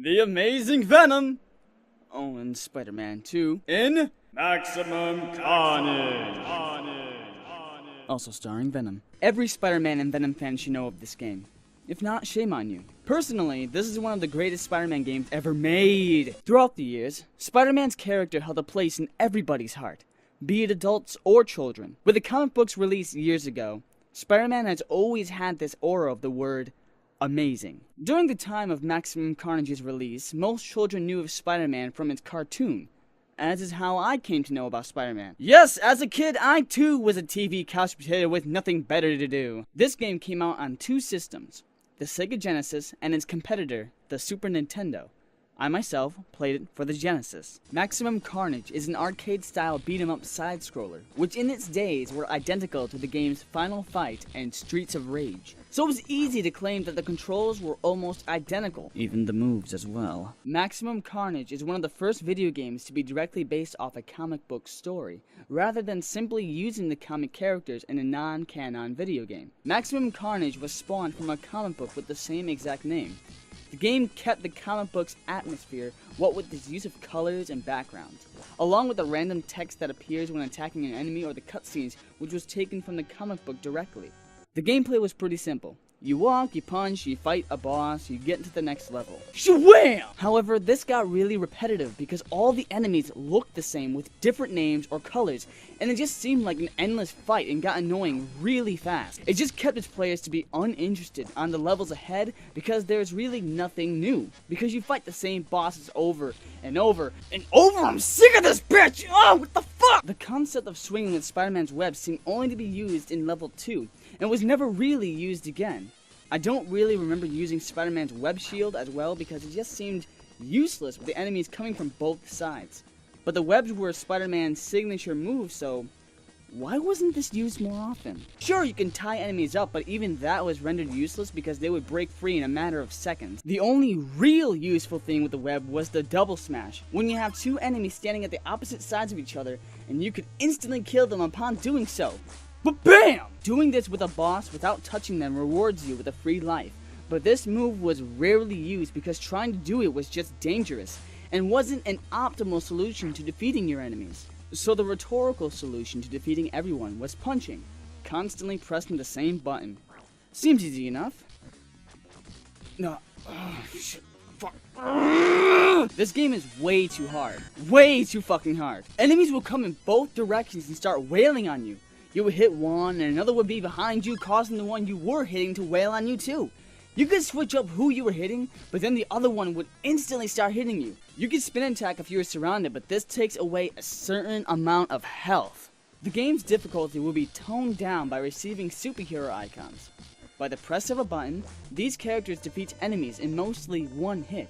The Amazing Venom! Oh, and Spider-Man 2 in Maximum Carnage! Also starring Venom. Every Spider-Man and Venom fan should know of this game. If not, shame on you. Personally, this is one of the greatest Spider-Man games ever made. Throughout the years, Spider-Man's character held a place in everybody's heart, be it adults or children. With the comic books released years ago, Spider-Man has always had this aura of the word amazing. During the time of Maximum Carnage's release, most children knew of Spider-Man from its cartoon, as is how I came to know about Spider-Man. Yes, as a kid, I too was a TV couch potato with nothing better to do. This game came out on two systems, the Sega Genesis and its competitor, the Super Nintendo. I myself played it for the Genesis. Maximum Carnage is an arcade-style beat-em-up side-scroller, which in its days were identical to the game's Final Fight and Streets of Rage. So it was easy to claim that the controls were almost identical, even the moves as well. Maximum Carnage is one of the first video games to be directly based off a comic book story, rather than simply using the comic characters in a non-canon video game. Maximum Carnage was spawned from a comic book with the same exact name. The game kept the comic book's atmosphere, what with its use of colors and backgrounds, along with the random text that appears when attacking an enemy or the cutscenes, which was taken from the comic book directly. The gameplay was pretty simple. You walk, you punch, you fight a boss, you get into the next level. Shwam! However, this got really repetitive because all the enemies looked the same with different names or colors, and it just seemed like an endless fight and got annoying really fast. It just kept its players to be uninterested on the levels ahead because there's really nothing new. Because you fight the same bosses over and over and over. I'm sick of this bitch! Oh, what the fuck? The concept of swinging with Spider-Man's web seemed only to be used in level 2, and was never really used again. I don't really remember using Spider-Man's web shield as well because it just seemed useless with the enemies coming from both sides. But the webs were Spider-Man's signature move, so why wasn't this used more often? Sure, you can tie enemies up, but even that was rendered useless because they would break free in a matter of seconds. The only real useful thing with the web was the double smash, when you have two enemies standing at the opposite sides of each other, and you could instantly kill them upon doing so. But BAM! Doing this with a boss without touching them rewards you with a free life, but this move was rarely used because trying to do it was just dangerous, and wasn't an optimal solution to defeating your enemies. So the rhetorical solution to defeating everyone was punching, constantly pressing the same button. Seems easy enough. No, shit, fuck. This game is way too hard. Way too fucking hard. Enemies will come in both directions and start wailing on you. You would hit one, and another would be behind you, causing the one you were hitting to wail on you too. You could switch up who you were hitting, but then the other one would instantly start hitting you. You could spin attack if you were surrounded, but this takes away a certain amount of health. The game's difficulty will be toned down by receiving superhero icons. By the press of a button, these characters defeat enemies in mostly one hit.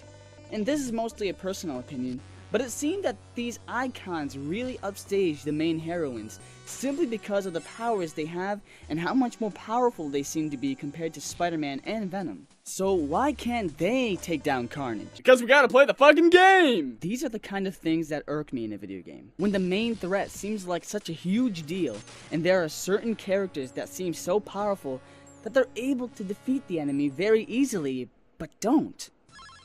And this is mostly a personal opinion, but it seemed that these icons really upstage the main heroines, simply because of the powers they have and how much more powerful they seem to be compared to Spider-Man and Venom. So why can't they take down Carnage? Because we gotta play the fucking game! These are the kind of things that irk me in a video game. When the main threat seems like such a huge deal, and there are certain characters that seem so powerful that they're able to defeat the enemy very easily, but don't.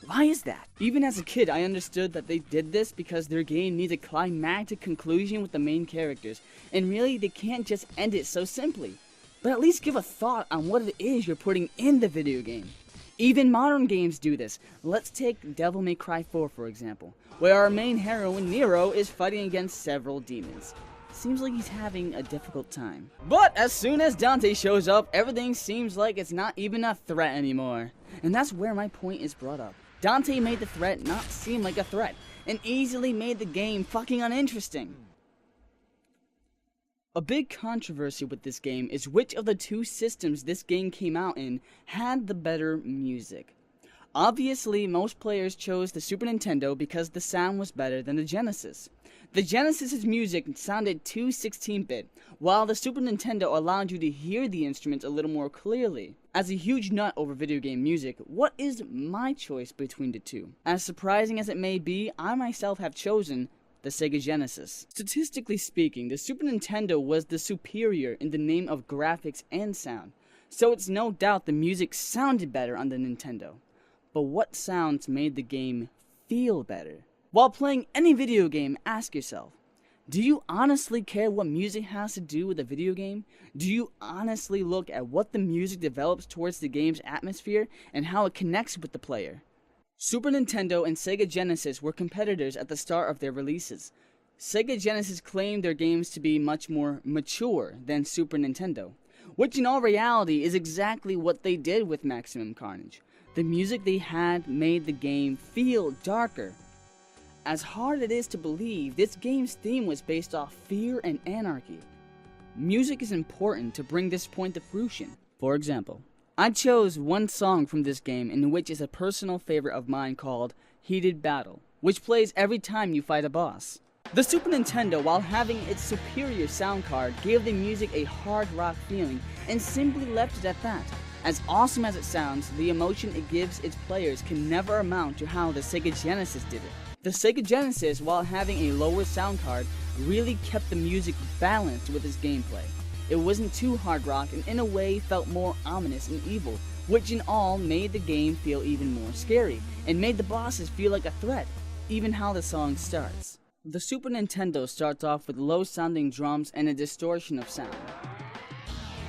Why is that? Even as a kid, I understood that they did this because their game needs a climactic conclusion with the main characters, and really they can't just end it so simply. But at least give a thought on what it is you're putting in the video game. Even modern games do this. Let's take Devil May Cry 4 for example, where our main heroine Nero is fighting against several demons. Seems like he's having a difficult time. But as soon as Dante shows up, everything seems like it's not even a threat anymore. And that's where my point is brought up. Dante made the threat not seem like a threat, and easily made the game fucking uninteresting. A big controversy with this game is which of the two systems this game came out in had the better music. Obviously, most players chose the Super Nintendo because the sound was better than the Genesis. The Genesis's music sounded too 16-bit, while the Super Nintendo allowed you to hear the instruments a little more clearly. As a huge nut over video game music, what is my choice between the two? As surprising as it may be, I myself have chosen the Sega Genesis. Statistically speaking, the Super Nintendo was the superior in the name of graphics and sound, so it's no doubt the music sounded better on the Nintendo. but what sounds made the game feel better. While playing any video game, ask yourself, do you honestly care what music has to do with a video game? Do you honestly look at what the music develops towards the game's atmosphere and how it connects with the player? Super Nintendo and Sega Genesis were competitors at the start of their releases. Sega Genesis claimed their games to be much more mature than Super Nintendo, which in all reality is exactly what they did with Maximum Carnage. The music they had made the game feel darker. As hard it is to believe, this game's theme was based off fear and anarchy. Music is important to bring this point to fruition. For example, I chose one song from this game in which is a personal favorite of mine called Heated Battle, which plays every time you fight a boss. The Super Nintendo, while having its superior sound card, gave the music a hard rock feeling and simply left it at that. As awesome as it sounds, the emotion it gives its players can never amount to how the Sega Genesis did it. The Sega Genesis, while having a lower sound card, really kept the music balanced with its gameplay. It wasn't too hard rock and in a way felt more ominous and evil, which in all made the game feel even more scary, and made the bosses feel like a threat, even how the song starts. The Super Nintendo starts off with low-sounding drums and a distortion of sound.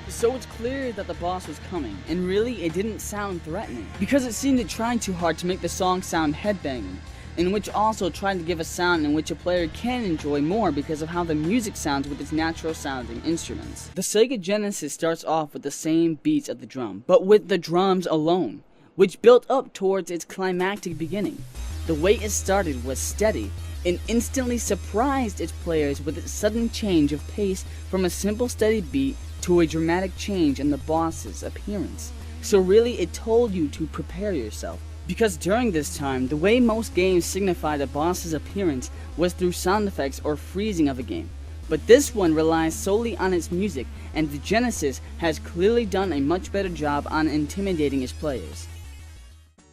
So it's clear that the boss was coming, and really it didn't sound threatening, because it seemed trying too hard to make the song sound headbanging, and which also tried to give a sound in which a player can enjoy more because of how the music sounds with its natural sounding instruments. The Sega Genesis starts off with the same beats of the drum, but with the drums alone, which built up towards its climactic beginning. The way it started was steady, and instantly surprised its players with its sudden change of pace from a simple steady beat to a dramatic change in the boss's appearance. So really it told you to prepare yourself. Because during this time, the way most games signified a boss's appearance was through sound effects or freezing of a game. But this one relies solely on its music, and the Genesis has clearly done a much better job on intimidating its players.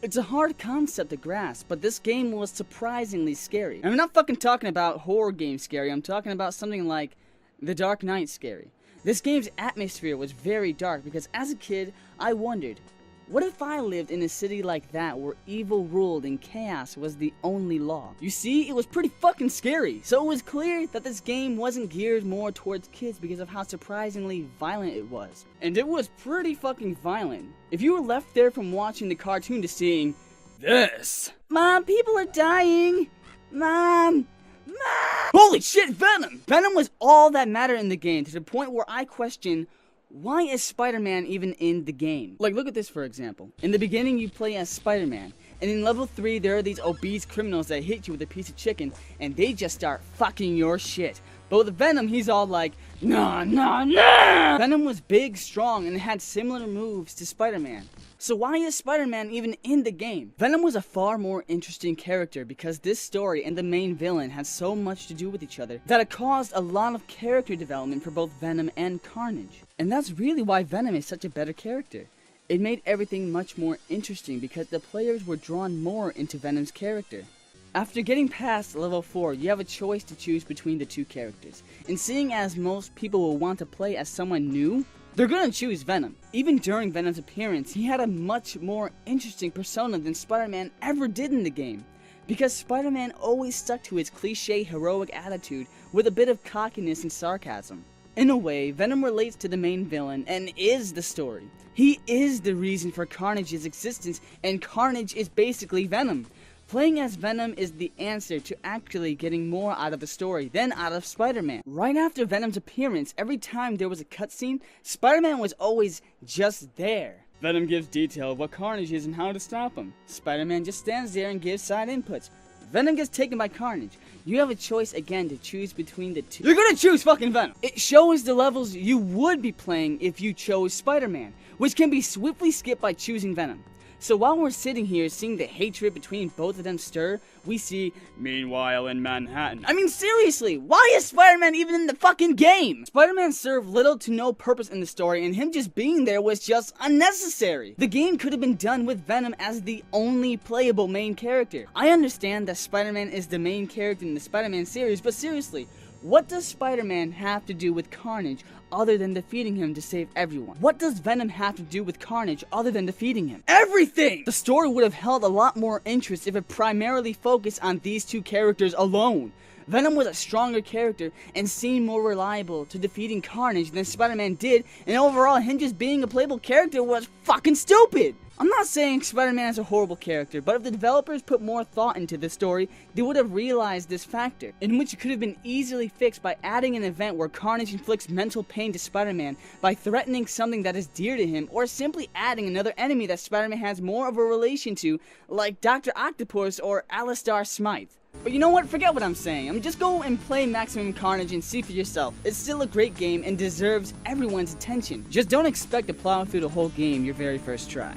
It's a hard concept to grasp, but this game was surprisingly scary. I'm not fucking talking about horror game scary, I'm talking about something like The Dark Knight scary. This game's atmosphere was very dark because as a kid, I wondered, what if I lived in a city like that where evil ruled and chaos was the only law? You see, it was pretty fucking scary, so it was clear that this game wasn't geared more towards kids because of how surprisingly violent it was. And it was pretty fucking violent. If you were left there from watching the cartoon to seeing this. Mom, people are dying! Mom! Holy shit, Venom! Venom was all that mattered in the game, to the point where I question, why is Spider-Man even in the game? Like, look at this for example. In the beginning, you play as Spider-Man, and in level 3, there are these obese criminals that hit you with a piece of chicken, and they just start fucking your shit. But with Venom, he's all like, nah, nah, nah! Venom was big, strong, and had similar moves to Spider-Man. So why is Spider-Man even in the game? Venom was a far more interesting character because this story and the main villain had so much to do with each other that it caused a lot of character development for both Venom and Carnage. And that's really why Venom is such a better character. It made everything much more interesting because the players were drawn more into Venom's character. After getting past level 4, you have a choice to choose between the two characters. And seeing as most people will want to play as someone new, they're gonna choose Venom. Even during Venom's appearance, he had a much more interesting persona than Spider-Man ever did in the game. Because Spider-Man always stuck to his cliche heroic attitude with a bit of cockiness and sarcasm. In a way, Venom relates to the main villain and is the story. He is the reason for Carnage's existence, and Carnage is basically Venom. Playing as Venom is the answer to actually getting more out of the story than out of Spider-Man. Right after Venom's appearance, every time there was a cutscene, Spider-Man was always just there. Venom gives detail of what Carnage is and how to stop him. Spider-Man just stands there and gives side inputs. Venom gets taken by Carnage. You have a choice again to choose between the two. You're gonna choose fucking Venom! It shows the levels you would be playing if you chose Spider-Man, which can be swiftly skipped by choosing Venom. So while we're sitting here seeing the hatred between both of them stir, we see, meanwhile in Manhattan. I mean seriously, why is Spider-Man even in the fucking game? Spider-Man served little to no purpose in the story, and him just being there was just unnecessary. The game could have been done with Venom as the only playable main character. I understand that Spider-Man is the main character in the Spider-Man series, but seriously, What does Spider-Man have to do with Carnage other than defeating him to save everyone? What does Venom have to do with Carnage other than defeating him? Everything! The story would have held a lot more interest if it primarily focused on these two characters alone. Venom was a stronger character and seemed more reliable to defeating Carnage than Spider-Man did, and overall him just being a playable character was fucking stupid! I'm not saying Spider-Man is a horrible character, but if the developers put more thought into this story, they would have realized this factor, in which it could have been easily fixed by adding an event where Carnage inflicts mental pain to Spider-Man by threatening something that is dear to him, or simply adding another enemy that Spider-Man has more of a relation to, like Dr. Octopus or Alistar Smythe. But you know what? Forget what I'm saying. Just go and play Maximum Carnage and see for yourself. It's still a great game and deserves everyone's attention. Just don't expect to plow through the whole game your very first try.